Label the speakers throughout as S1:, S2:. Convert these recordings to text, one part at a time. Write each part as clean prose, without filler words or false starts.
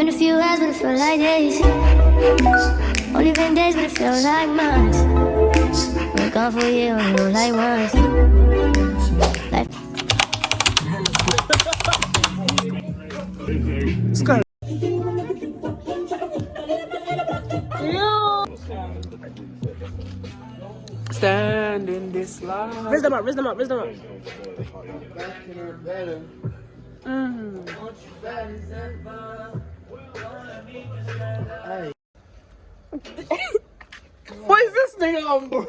S1: Been a few hours, but it felt like days. Only been days, but it felt like months. Been gone for a year, only know like once. Life.
S2: Let's go. Stand in this light.
S3: Raise them up, raise them up, raise them up.
S2: What is this thing on, bro?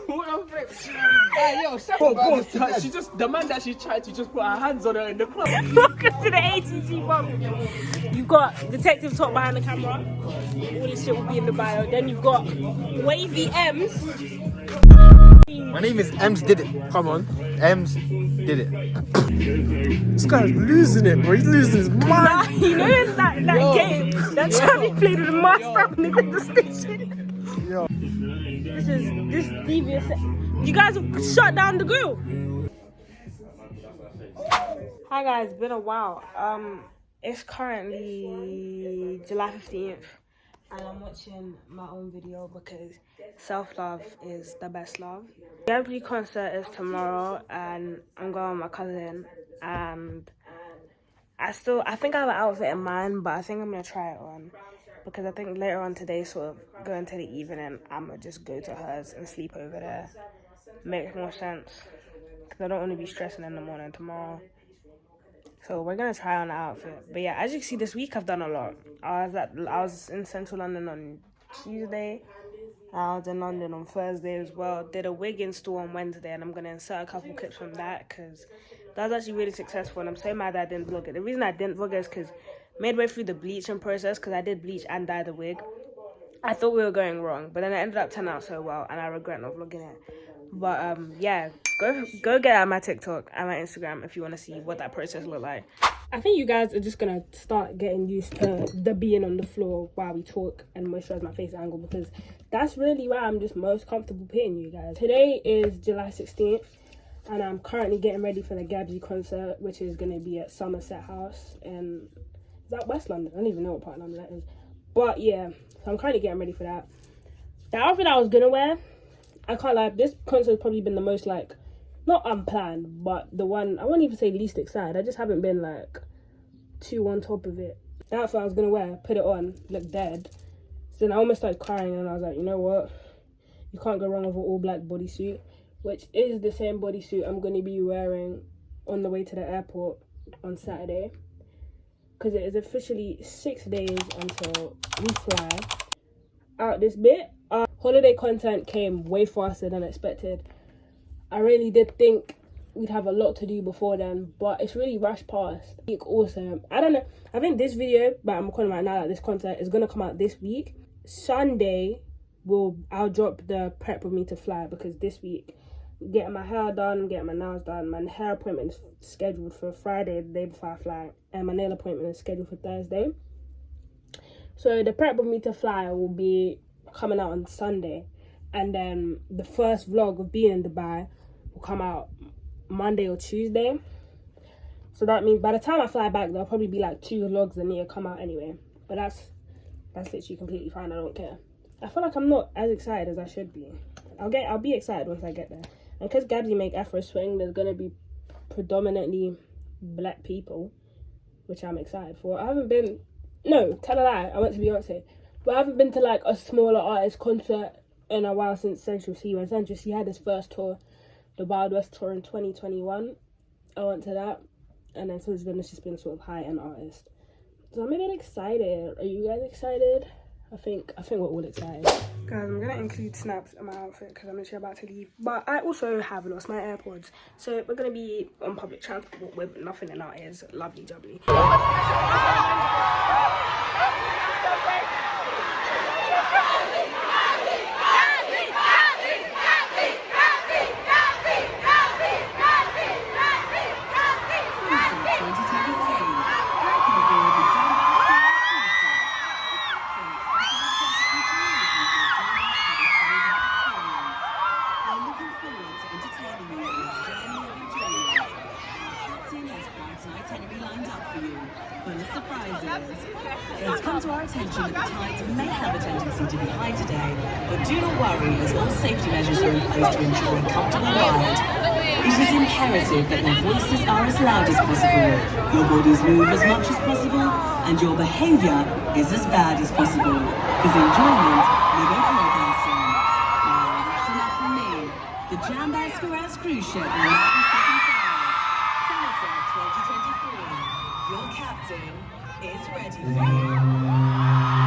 S2: Hey, yo, shut up. She just, the man that she tried to just put her hands on her in the club.
S3: Welcome to the ATG bubble. You've got Detective Talk behind the camera. All this shit will be in the bio. Then you've got Wavy M's.
S4: My name is Ems Did It.
S2: Come on.
S4: Ems Did It.
S2: This guy's losing it, bro. He's losing his mind.
S3: You know that game that Charlie played with the master and they did the station?
S4: Yo.
S3: This devious. You guys have shut down the grill. Hi guys, it's been a while. It's currently July 15th and I'm watching my own video because self-love is the best love. The Gabzy concert is tomorrow and I'm going with my cousin, and I think I have an outfit in mind, but I think I'm gonna try it on because I think later on today, sort of going to the evening, I'm gonna just go to hers and sleep over there. Makes more sense because I don't want to be stressing in the morning tomorrow. So we're gonna try on the outfit. But yeah, as you can see, this week I've done a lot. I was in Central London on Tuesday. I was in London on Thursday as well. Did a wig install on Wednesday, and I'm gonna insert a couple clips from that because that was actually really successful. And I'm so mad that I didn't vlog it. The reason I didn't vlog it is because midway through the bleaching process, because I did bleach and dye the wig, I thought we were going wrong, but then it ended up turning out so well, and I regret not vlogging it. But yeah, go get out my TikTok and my Instagram if you want to see what that process looked like. I think you guys are just gonna start getting used to the being on the floor while we talk and moisturize my face angle, because that's really where I'm just most comfortable putting you guys. Today is July 16th and I'm currently getting ready for the Gabzy concert, which is gonna be at Somerset House in, is that West London? I don't even know what part of London that is. But yeah, so I'm currently getting ready for that. The outfit I was gonna wear, I can't lie, this concert has probably been the most, like, not unplanned, but the one, I won't even say least excited. I just haven't been, like, too on top of it. The outfit I was going to wear, put it on, looked dead. So then I almost started crying and I was like, you know what? You can't go wrong with an all-black bodysuit, which is the same bodysuit I'm going to be wearing on the way to the airport on Saturday. Because it is officially 6 days until we fly out this bit. Holiday content came way faster than expected. I really did think we'd have a lot to do before then, but it's really rushed past. Awesome. I don't know. I think this video, but I'm recording right now, like this content is gonna come out this week. Sunday, I'll drop the prep with me to fly, because this week, getting my hair done, getting my nails done, my hair appointment is scheduled for Friday, the day before I fly, and my nail appointment is scheduled for Thursday. So the prep with me to fly will be coming out on Sunday, and then the first vlog of being in Dubai will come out Monday or Tuesday. So that means by the time I fly back, there'll probably be like 2 vlogs that need to come out anyway. But that's literally completely fine. I don't care. I feel like I'm not as excited as I should be. I'll be excited once I get there. And because Gabzy make Afro swing, there's gonna be predominantly black people, which I'm excited for. I haven't been, no, tell a lie, I went to Beyonce. But I haven't been to like a smaller artist concert in a while since Central C. When Central C had his first tour, the Wild West tour in 2021. I went to that. And then since then it's just been sort of high-end artists. So I'm a bit excited. Are you guys excited? I think we're all excited. Guys, I'm gonna include snaps in my outfit because I'm literally about to leave. But I also have lost my AirPods. So we're gonna be on public transport with nothing in our ears. Lovely jubbly.
S5: Full of surprises. It's come to our attention that the tides may have a tendency to be high today, but do not worry as all safety measures are in place to ensure a comfortable ride. It is imperative that your voices are as loud as possible, your bodies move as much as possible, and your behaviour is as bad as possible. Because enjoyment will go person. Now, that's enough from me. The Jambas cruise ship will now be setting sail. Somerset 2023. Your captain is ready for you.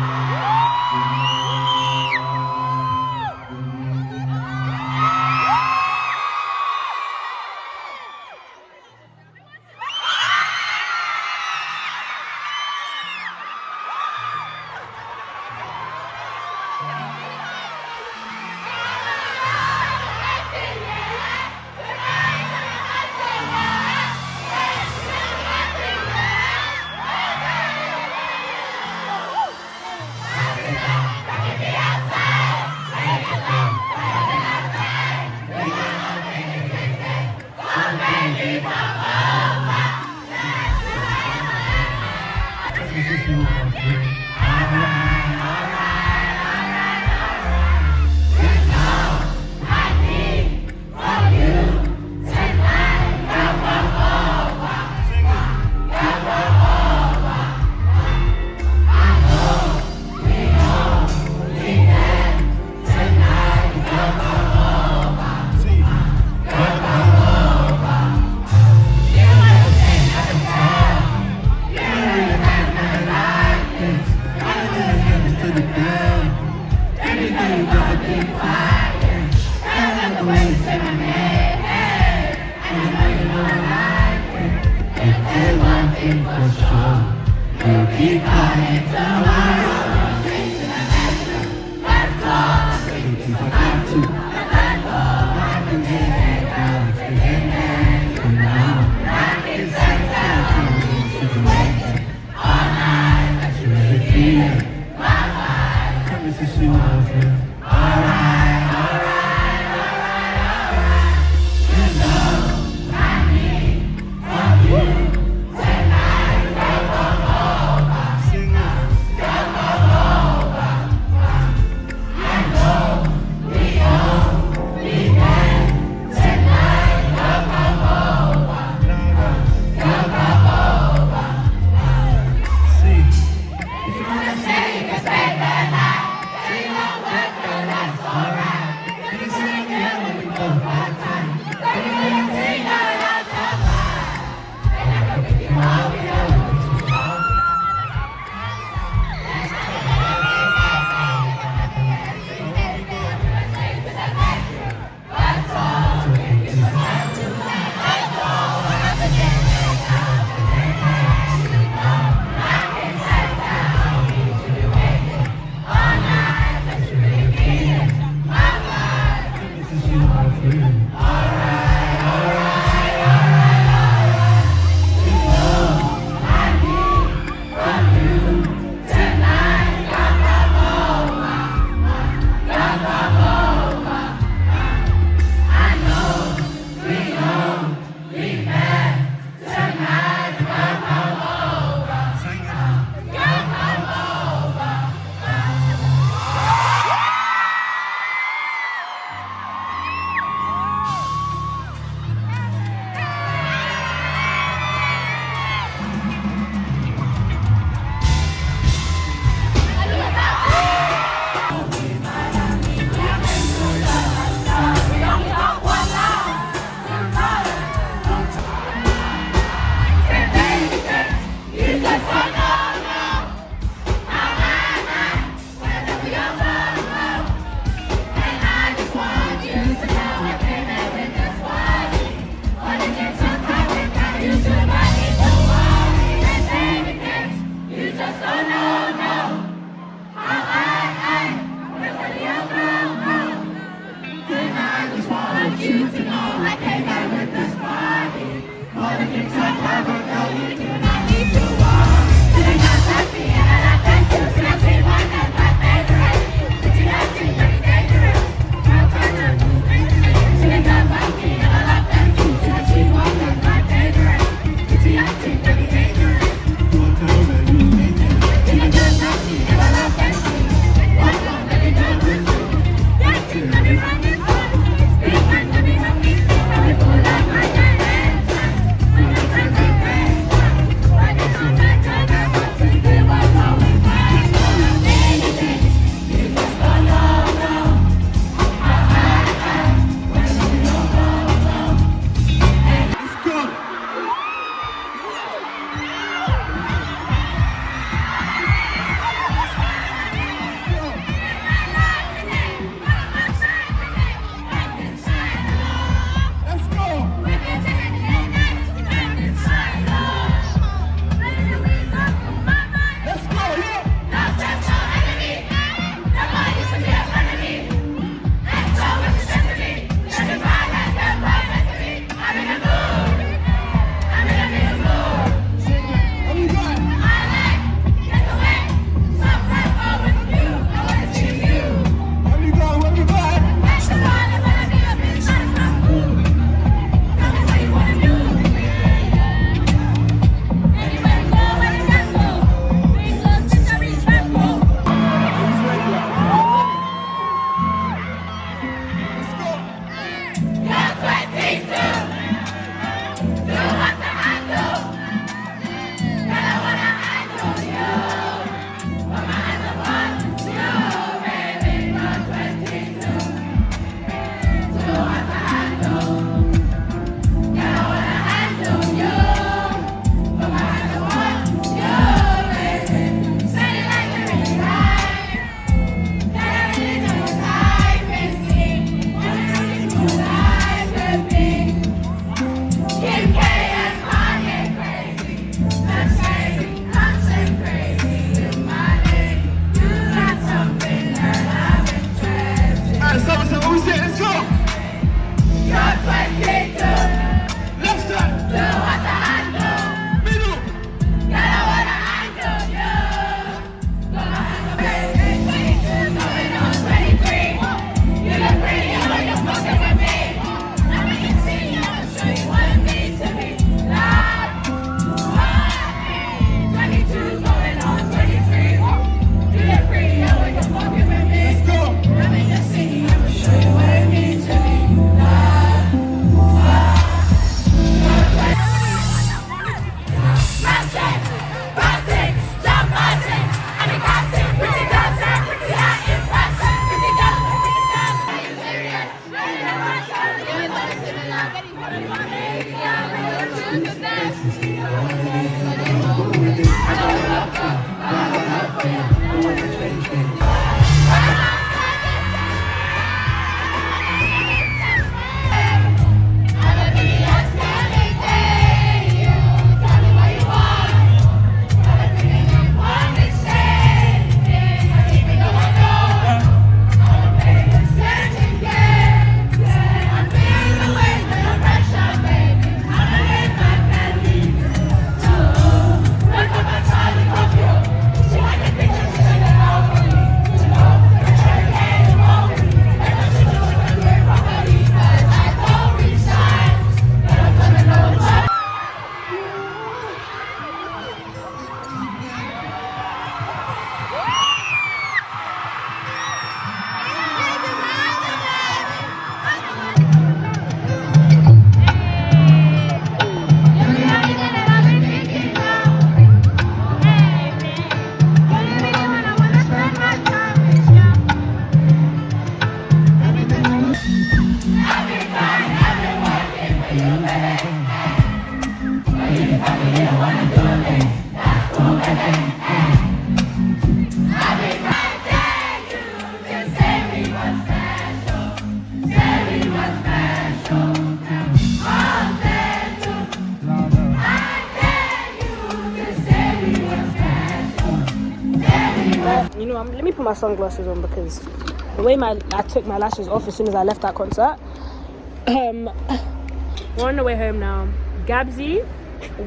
S6: Say
S3: You know, let me put my sunglasses on because the way I took my lashes off as soon as I left that concert. We're on the way home now. Gabzy,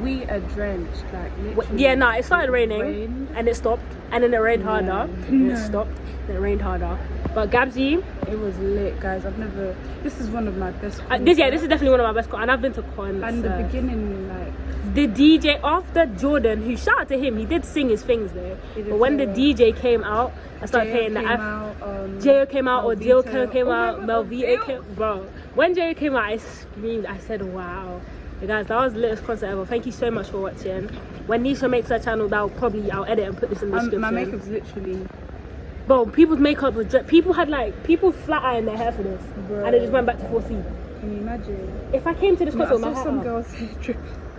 S6: we are drenched, like literally.
S3: yeah, no, it started raining and it stopped, and then it rained harder. And it stopped, and it rained harder. But Gabzy,
S6: it was lit, guys. This is one of my best
S3: this is definitely one of my best concerts, and I've been to concerts.
S6: And the beginning, like
S3: the DJ after Jordan, who shout out to him, he did sing his things there. But when the DJ came out, I started playing the Jo came out, or Dilko came out, Melvito came, bro. When Jo came out, I screamed. I said, "Wow, you guys, that was the latest concert ever." Thank you so much for watching. When Nisha makes her channel, I'll edit and put this in the description.
S6: My makeup's literally.
S3: Bro, people's makeup was people flat iron their hair for this, bro. And it just went back to 4C.
S6: Can you imagine?
S3: If I came to this concert with my
S6: I saw
S3: hair
S6: some
S3: out,
S6: girls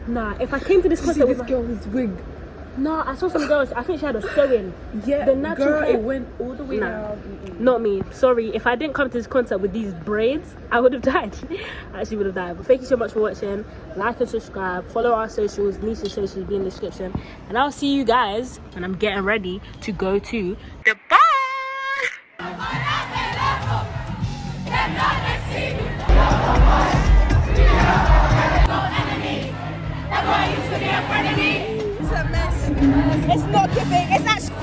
S3: nah, if I came to this concert with
S6: this girl's wig.
S3: Nah, I saw some girls. I think she had a sewing.
S6: Yeah,
S3: the natural
S6: girl,
S3: hair.
S6: it went all the way down.
S3: Not me. Sorry, if I didn't come to this concert with these braids, I would have died. I actually would have died. But thank you so much for watching. Like and subscribe. Follow our socials. Nisha's socials will be in the description. And I'll see you guys when I'm getting ready to go to the bar.
S7: It's a mess. It's not giving. It's actually.